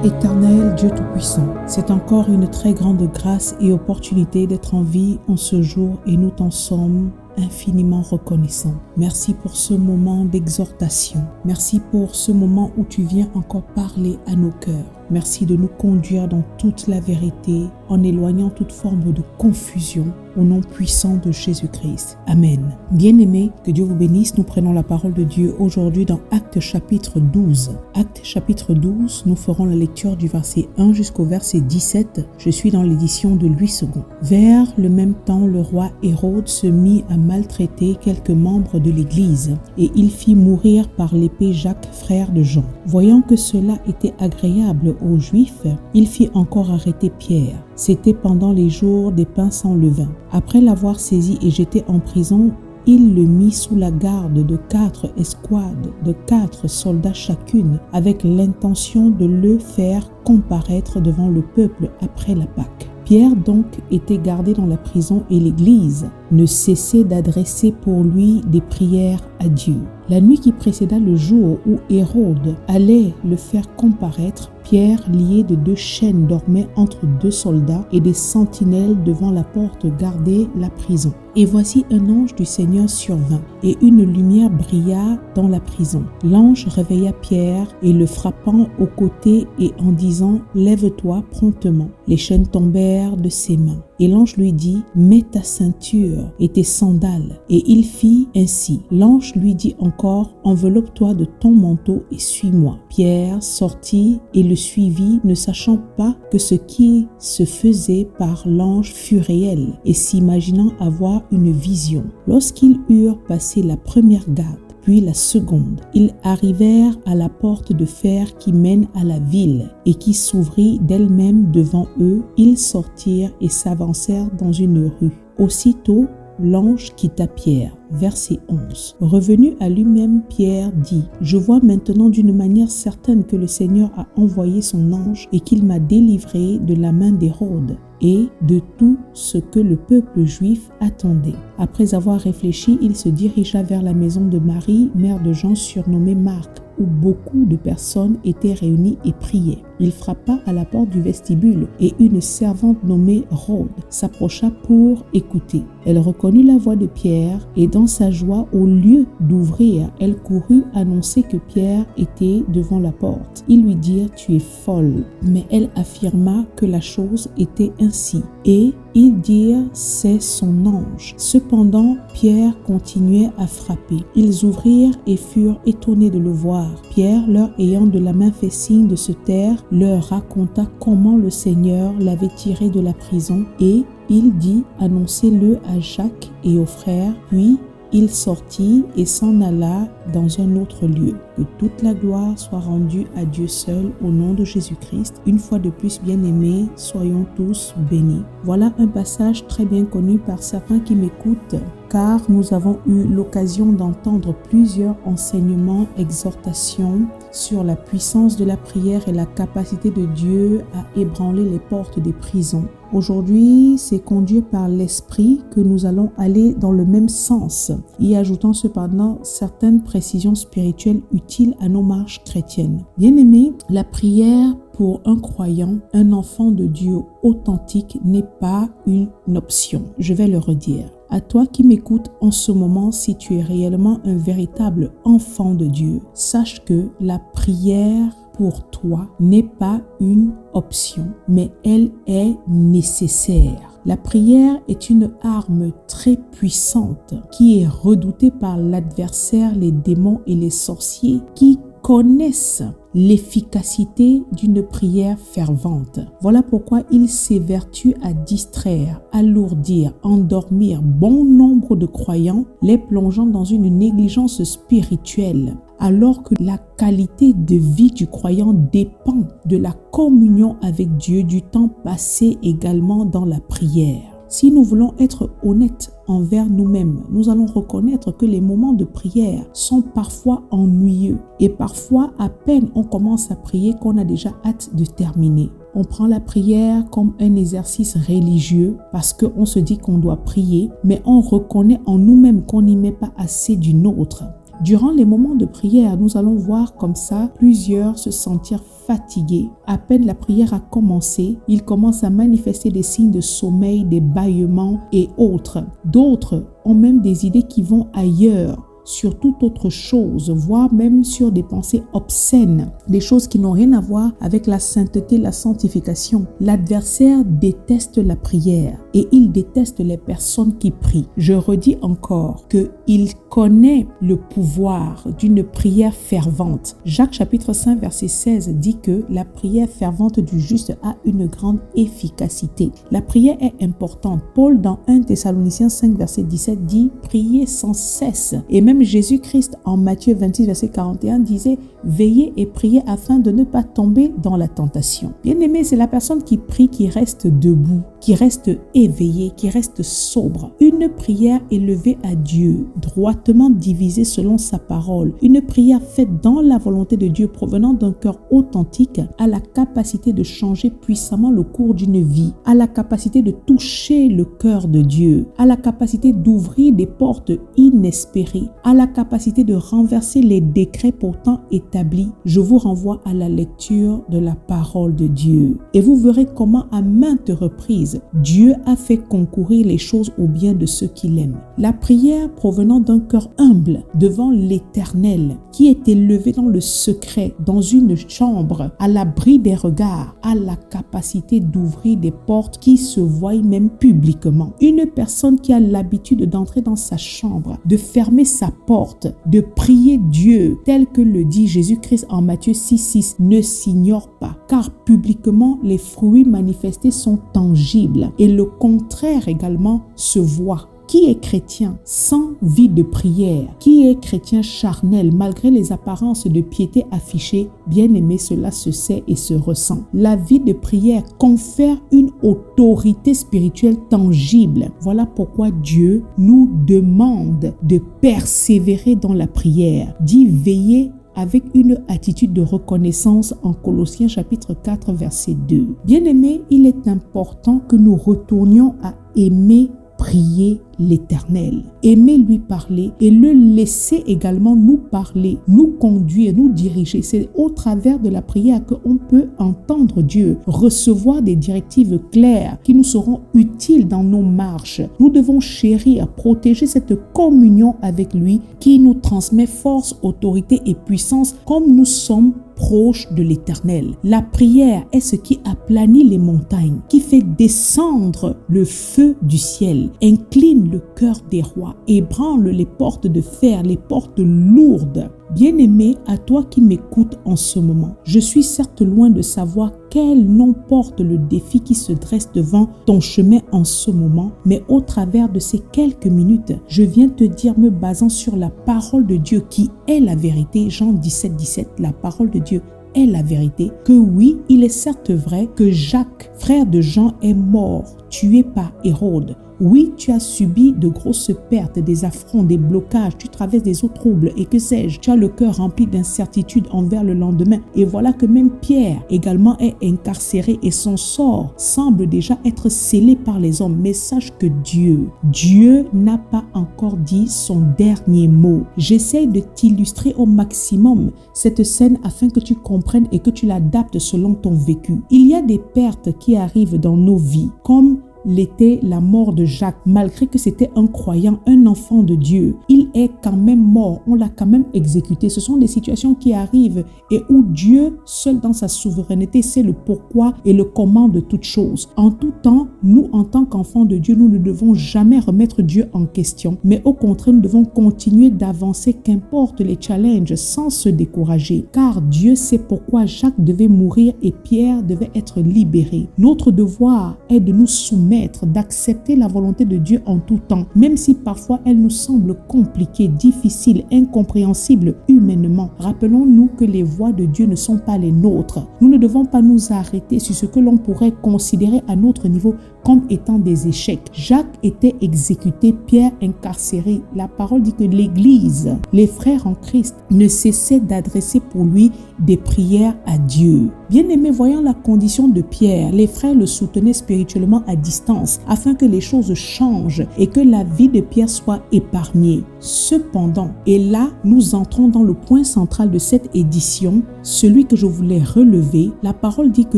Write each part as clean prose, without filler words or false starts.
Éternel Dieu Tout-Puissant, c'est encore une très grande grâce et opportunité d'être en vie en ce jour et nous t'en sommes infiniment reconnaissants. Merci pour ce moment d'exhortation. Merci pour ce moment où tu viens encore parler à nos cœurs. Merci de nous conduire dans toute la vérité en éloignant toute forme de confusion au nom puissant de Jésus-Christ. Amen. Bien-aimés, que Dieu vous bénisse. Nous prenons la parole de Dieu aujourd'hui dans Actes chapitre 12. Actes chapitre 12, nous ferons la lecture du verset 1 jusqu'au verset 17. Je suis dans l'édition de Louis II. Vers le même temps, le roi Hérode se mit à maltraiter quelques membres de l'Église et il fit mourir par l'épée Jacques, frère de Jean. Voyant que cela était agréable aux Juifs, il fit encore arrêter Pierre. C'était pendant les jours des pains sans levain. Après l'avoir saisi et jeté en prison, il le mit sous la garde de 4 escouades, de 4 soldats chacune, avec l'intention de le faire comparaître devant le peuple après la Pâque. Pierre donc était gardé dans la prison et l'Église ne cessait d'adresser pour lui des prières à Dieu. La nuit qui précéda le jour où Hérode allait le faire comparaître, Pierre, lié de 2 chaînes, dormait entre 2 soldats et des sentinelles devant la porte gardaient la prison. Et voici un ange du Seigneur survint, et une lumière brilla dans la prison. L'ange réveilla Pierre et le frappant au côté et en disant « Lève-toi promptement ». Les chaînes tombèrent de ses mains. Et l'ange lui dit « Mets ta ceinture et tes sandales ». Et il fit ainsi. L'ange lui dit encore « Enveloppe-toi de ton manteau et suis-moi ». Pierre sortit et le suivit, ne sachant pas que ce qui se faisait par l'ange fut réel et s'imaginant avoir une vision. Lorsqu'ils eurent passé la première garde, puis la seconde, ils arrivèrent à la porte de fer qui mène à la ville et qui s'ouvrit d'elle-même devant eux. Ils sortirent et s'avancèrent dans une rue. Aussitôt, l'ange quitta Pierre. Verset 11. Revenu à lui-même, Pierre dit « Je vois maintenant d'une manière certaine que le Seigneur a envoyé son ange et qu'il m'a délivré de la main d'Hérode et de tout ce que le peuple juif attendait. » Après avoir réfléchi, il se dirigea vers la maison de Marie, mère de Jean surnommé Marc, où beaucoup de personnes étaient réunies et priaient. Il frappa à la porte du vestibule et une servante nommée Rhode s'approcha pour écouter. Elle reconnut la voix de Pierre et dans sa joie, au lieu d'ouvrir, elle courut annoncer que Pierre était devant la porte. Ils lui dirent « Tu es folle ». Mais elle affirma que la chose était ainsi. Et ils dirent « C'est son ange ». Cependant, Pierre continuait à frapper. Ils ouvrirent et furent étonnés de le voir. Pierre, leur ayant de la main fait signe de se taire, leur raconta comment le Seigneur l'avait tiré de la prison et il dit « Annoncez-le à Jacques et aux frères ». Puis il sortit et s'en alla dans un autre lieu. Que toute la gloire soit rendue à Dieu seul au nom de Jésus-Christ. Une fois de plus, bien-aimés, soyons tous bénis. Voilà un passage très bien connu par certains qui m'écoutent, car nous avons eu l'occasion d'entendre plusieurs enseignements, exhortations sur la puissance de la prière et la capacité de Dieu à ébranler les portes des prisons. Aujourd'hui, c'est conduit par l'Esprit que nous allons aller dans le même sens, y ajoutant cependant certaines précisions spirituelles utiles à nos marches chrétiennes. Bien-aimés, la prière pour un croyant, un enfant de Dieu authentique n'est pas une option. Je vais le redire. À toi qui m'écoutes en ce moment, si tu es réellement un véritable enfant de Dieu, sache que la prière pour toi n'est pas une option, mais elle est nécessaire. La prière est une arme très puissante qui est redoutée par l'adversaire, les démons et les sorciers qui connaissent l'efficacité d'une prière fervente. Voilà pourquoi il s'évertue à distraire, alourdir, endormir bon nombre de croyants, les plongeant dans une négligence spirituelle, alors que la qualité de vie du croyant dépend de la communion avec Dieu, du temps passé également dans la prière. Si nous voulons être honnêtes envers nous-mêmes, nous allons reconnaître que les moments de prière sont parfois ennuyeux et parfois à peine on commence à prier qu'on a déjà hâte de terminer. On prend la prière comme un exercice religieux parce qu'on se dit qu'on doit prier, mais on reconnaît en nous-mêmes qu'on n'y met pas assez du nôtre. Durant les moments de prière, nous allons voir comme ça plusieurs se sentir fatigués. À peine la prière a commencé, ils commencent à manifester des signes de sommeil, des bâillements et autres. D'autres ont même des idées qui vont ailleurs, sur toute autre chose, voire même sur des pensées obscènes, des choses qui n'ont rien à voir avec la sainteté, la sanctification. L'adversaire déteste la prière et il déteste les personnes qui prient. Je redis encore qu'il connaît le pouvoir d'une prière fervente. Jacques chapitre 5 verset 16 dit que la prière fervente du juste a une grande efficacité. La prière est importante. Paul dans 1 Thessaloniciens 5 verset 17 dit « Priez sans cesse ». Et même Jésus-Christ en Matthieu 26 verset 41 disait « Veillez et priez afin de ne pas tomber dans la tentation ». Bien-aimé, c'est la personne qui prie qui reste debout, qui reste éveillé, qui reste sobre. Une prière élevée à Dieu, droitement divisée selon sa parole, une prière faite dans la volonté de Dieu provenant d'un cœur authentique a la capacité de changer puissamment le cours d'une vie, a la capacité de toucher le cœur de Dieu, a la capacité d'ouvrir des portes inespérées, a la capacité de renverser les décrets pourtant établis. Je vous renvoie à la lecture de la parole de Dieu et vous verrez comment à maintes reprises Dieu a fait concourir les choses au bien de ceux qui l'aiment. La prière provenant d'un cœur humble devant l'Éternel, qui est élevé dans le secret, dans une chambre, à l'abri des regards, a la capacité d'ouvrir des portes qui se voient même publiquement. Une personne qui a l'habitude d'entrer dans sa chambre, de fermer sa porte, de prier Dieu, tel que le dit Jésus-Christ en Matthieu 6,6, ne s'ignore pas, car publiquement les fruits manifestés sont tangibles et le contraire également se voit. Qui est chrétien sans vie de prière? Qui est chrétien charnel malgré les apparences de piété affichées? Bien aimé, cela se sait et se ressent. La vie de prière confère une autorité spirituelle tangible. Voilà pourquoi Dieu nous demande de persévérer dans la prière, d'y veiller avec une attitude de reconnaissance en Colossiens chapitre 4 verset 2. Bien-aimés, il est important que nous retournions à aimer prier l'Éternel, aimer lui parler et le laisser également nous parler, nous conduire, nous diriger. C'est au travers de la prière qu'on peut entendre Dieu, recevoir des directives claires qui nous seront utiles dans nos marches. Nous devons chérir, protéger cette communion avec lui qui nous transmet force, autorité et puissance comme nous sommes proche de l'Éternel. La prière est ce qui aplanit les montagnes, qui fait descendre le feu du ciel, incline le cœur des rois, ébranle les portes de fer, les portes lourdes. Bien-aimé, à toi qui m'écoutes en ce moment, je suis certes loin de savoir quel nom porte le défi qui se dresse devant ton chemin en ce moment, mais au travers de ces quelques minutes, je viens te dire, me basant sur la parole de Dieu qui est la vérité, Jean 17, 17, la parole de Dieu est la vérité, que oui, il est certes vrai que Jacques, frère de Jean, est mort, tué par Hérode. Oui, tu as subi de grosses pertes, des affronts, des blocages, tu traverses des eaux troubles et que sais-je, tu as le cœur rempli d'incertitude envers le lendemain. Et voilà que même Pierre également est incarcéré et son sort semble déjà être scellé par les hommes. Mais sache que Dieu n'a pas encore dit son dernier mot. J'essaie de t'illustrer au maximum cette scène afin que tu comprennes et que tu l'adaptes selon ton vécu. Il y a des pertes qui arrivent dans nos vies, comme l'était la mort de Jacques. Malgré que c'était un croyant, un enfant de Dieu, il est quand même mort, on l'a quand même exécuté. Ce sont des situations qui arrivent et où Dieu, seul dans sa souveraineté, sait le pourquoi et le comment de toutes choses. En tout temps, nous, en tant qu'enfants de Dieu, nous ne devons jamais remettre Dieu en question, mais au contraire, nous devons continuer d'avancer, qu'importe les challenges, sans se décourager, car Dieu sait pourquoi Jacques devait mourir et Pierre devait être libéré. Notre devoir est de nous soumettre, d'accepter la volonté de Dieu en tout temps, même si parfois elle nous semble compliquée, difficile, incompréhensible humainement. Rappelons-nous que les voies de Dieu ne sont pas les nôtres. Nous ne devons pas nous arrêter sur ce que l'on pourrait considérer à notre niveau comme étant des échecs. Jacques était exécuté, Pierre incarcéré. La parole dit que l'Église, les frères en Christ, ne cessaient d'adresser pour lui des prières à Dieu. Bien-aimés, voyant la condition de Pierre, les frères le soutenaient spirituellement à distance afin que les choses changent et que la vie de Pierre soit épargnée. Cependant, et là, nous entrons dans le point central de cette édition, celui que je voulais relever, la parole dit que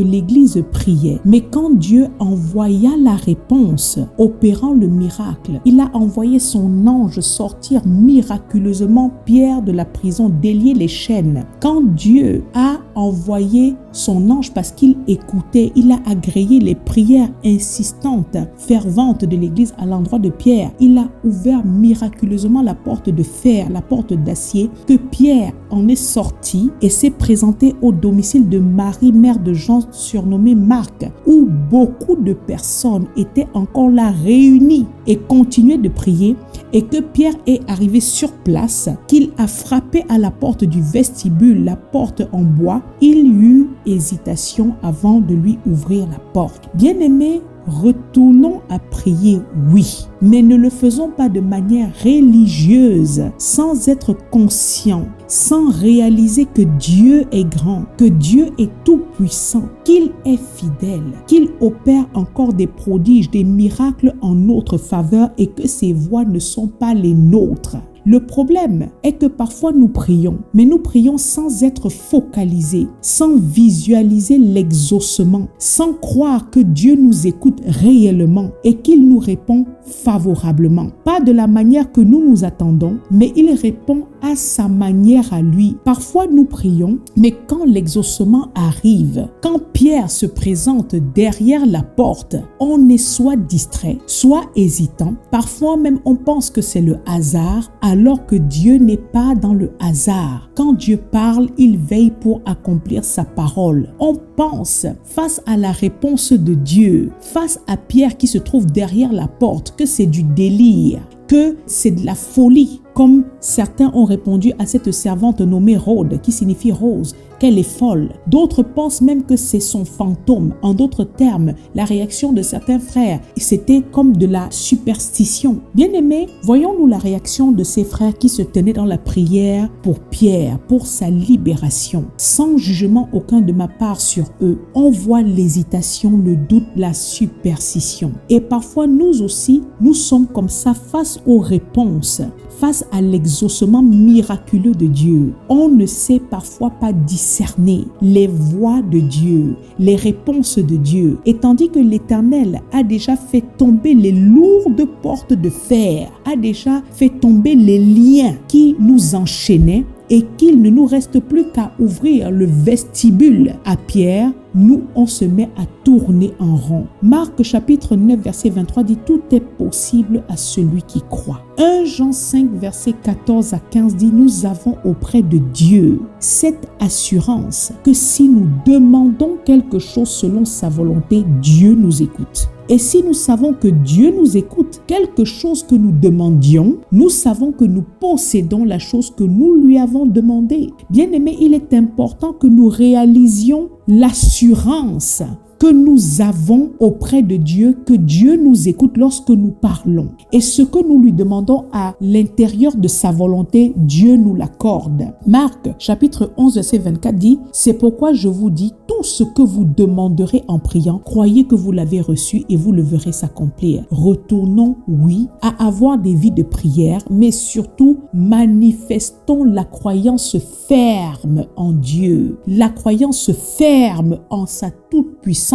l'Église priait. Mais quand Dieu envoya la réponse, opérant le miracle, il a envoyé son ange sortir miraculeusement Pierre de la prison, délier les chaînes. Quand Dieu a envoyé son ange parce qu'il écoutait, il a agréé les prières insistantes, ferventes de l'Église à l'endroit de Pierre. Il a ouvert miraculeusement la porte de fer, la porte d'acier, que Pierre en est sorti et s'est présenté au domicile de Marie, mère de Jean, surnommé Marc, où beaucoup de personnes étaient encore là réunies et continuaient de prier, et que Pierre est arrivé sur place, qu'il a frappé à la porte du vestibule, la porte en bois. Il y eut hésitation avant de lui ouvrir la porte. Bien-aimés, retournons à prier, oui, mais ne le faisons pas de manière religieuse, sans être conscients, sans réaliser que Dieu est grand, que Dieu est tout-puissant, qu'il est fidèle, qu'il opère encore des prodiges, des miracles en notre faveur et que ses voies ne sont pas les nôtres. Le problème est que parfois nous prions, mais nous prions sans être focalisés, sans visualiser l'exaucement, sans croire que Dieu nous écoute réellement et qu'il nous répond favorablement. Pas de la manière que nous nous attendons, mais il répond à sa manière à lui. Parfois nous prions, mais quand l'exaucement arrive, quand Pierre se présente derrière la porte, on est soit distrait, soit hésitant. Parfois même on pense que c'est le hasard, alors que Dieu n'est pas dans le hasard. Quand Dieu parle, il veille pour accomplir sa parole. On pense, face à la réponse de Dieu, face à Pierre qui se trouve derrière la porte, que c'est du délire, que c'est de la folie, comme certains ont répondu à cette servante nommée Rhode, qui signifie rose, qu'elle est folle. D'autres pensent même que c'est son fantôme. En d'autres termes, la réaction de certains frères, c'était comme de la superstition. Bien-aimés, voyons-nous la réaction de ces frères qui se tenaient dans la prière pour Pierre, pour sa libération. Sans jugement aucun de ma part sur eux, on voit l'hésitation, le doute, la superstition. Et parfois, nous aussi, nous sommes comme ça face aux réponses, face à l'exaucement miraculeux de Dieu. On ne sait parfois pas discerner les voies de Dieu, les réponses de Dieu. Et tandis que l'Éternel a déjà fait tomber les lourdes portes de fer, a déjà fait tomber les liens qui nous enchaînaient, et qu'il ne nous reste plus qu'à ouvrir le vestibule à Pierre, nous, on se met à tourner en rond. Marc chapitre 9, verset 23 dit « Tout est possible à celui qui croit ». 1 Jean 5, verset 14 à 15 dit « Nous avons auprès de Dieu cette assurance que si nous demandons quelque chose selon sa volonté, Dieu nous écoute. » Et si nous savons que Dieu nous écoute, quelque chose que nous demandions, nous savons que nous possédons la chose que nous lui avons demandée. Bien-aimés, il est important que nous réalisions l'assurance que nous avons auprès de Dieu, que Dieu nous écoute lorsque nous parlons. Et ce que nous lui demandons à l'intérieur de sa volonté, Dieu nous l'accorde. Marc, chapitre 11, verset 24 dit « C'est pourquoi je vous dis, tout ce que vous demanderez en priant, croyez que vous l'avez reçu et vous le verrez s'accomplir. » Retournons, oui, à avoir des vies de prière, mais surtout, manifestons la croyance ferme en Dieu, la croyance ferme en sa toute-puissance,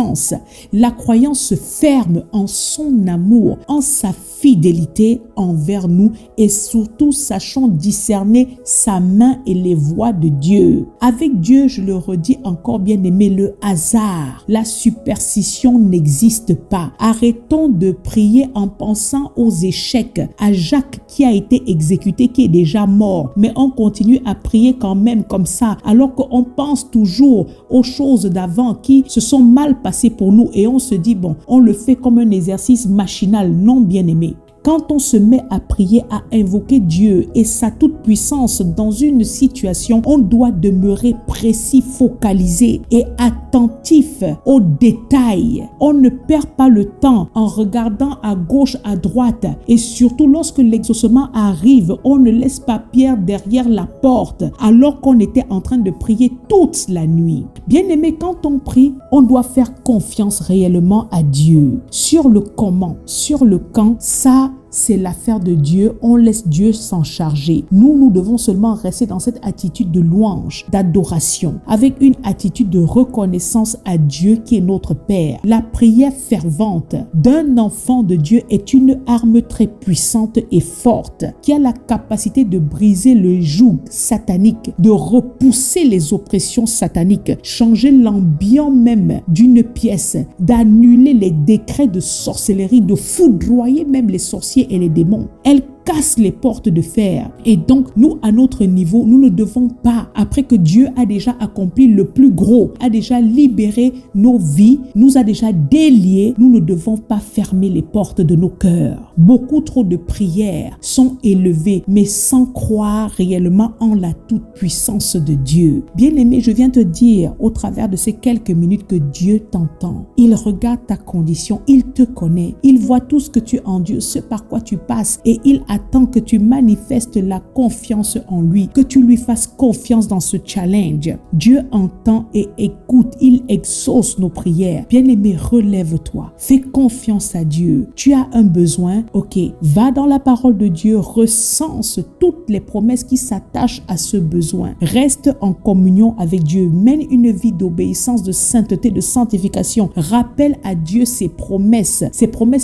la croyance ferme en son amour, en sa fidélité envers nous et surtout sachons discerner sa main et les voies de Dieu. Avec Dieu, je le redis encore bien aimé, le hasard, la superstition n'existe pas. Arrêtons de prier en pensant aux échecs, à Jacques qui a été exécuté, qui est déjà mort, mais on continue à prier quand même comme ça, alors qu'on pense toujours aux choses d'avant qui se sont mal passées pour nous et on se dit bon, on le fait comme un exercice machinal. Non, bien aimé. quand on se met à prier, à invoquer Dieu et sa toute-puissance dans une situation, on doit demeurer précis, focalisé et attentif aux détails. On ne perd pas le temps en regardant à gauche, à droite, et surtout lorsque l'exaucement arrive, on ne laisse pas Pierre derrière la porte alors qu'on était en train de prier toute la nuit. Bien-aimé, quand on prie, on doit faire confiance réellement à Dieu. Sur le comment, sur le quand, ça, c'est l'affaire de Dieu. On laisse Dieu s'en charger. Nous devons seulement rester dans cette attitude de louange, d'adoration, avec une attitude de reconnaissance à Dieu qui est notre Père. La prière fervente d'un enfant de Dieu est une arme très puissante et forte qui a la capacité de briser le joug satanique, de repousser les oppressions sataniques, changer l'ambiance même d'une pièce, d'annuler les décrets de sorcellerie, de foudroyer même les sorciers et les démons. Elle casse les portes de fer. Et donc, nous, à notre niveau, nous ne devons pas, après que Dieu a déjà accompli le plus gros, a déjà libéré nos vies, nous a déjà déliés, nous ne devons pas fermer les portes de nos cœurs. Beaucoup trop de prières sont élevées, mais sans croire réellement en la toute-puissance de Dieu. Bien-aimé, je viens te dire, au travers de ces quelques minutes, que Dieu t'entend. Il regarde ta condition, il te connaît, il voit tout ce que tu endures, ce par quoi tu passes, et il attend que tu manifestes la confiance en lui, que tu lui fasses confiance dans ce challenge. Dieu entend et écoute, il exauce nos prières. Bien-aimé, relève-toi, fais confiance à Dieu. Tu as un besoin, ok, va dans la parole de Dieu, recense toutes les promesses qui s'attachent à ce besoin. Reste en communion avec Dieu, mène une vie d'obéissance, de sainteté, de sanctification. Rappelle à Dieu ses promesses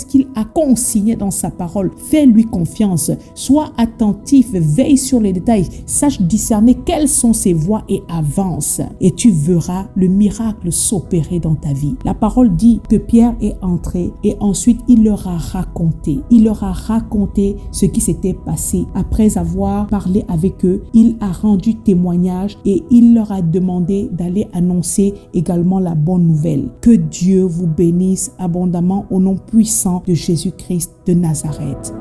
qu'il a consignées dans sa parole. Fais-lui confiance. Sois attentif, veille sur les détails, sache discerner quelles sont ses voies et avance. Et tu verras le miracle s'opérer dans ta vie. La parole dit que Pierre est entré et ensuite il leur a raconté. Il leur a raconté ce qui s'était passé. Après avoir parlé avec eux, il a rendu témoignage et il leur a demandé d'aller annoncer également la bonne nouvelle. Que Dieu vous bénisse abondamment au nom puissant de Jésus-Christ de Nazareth.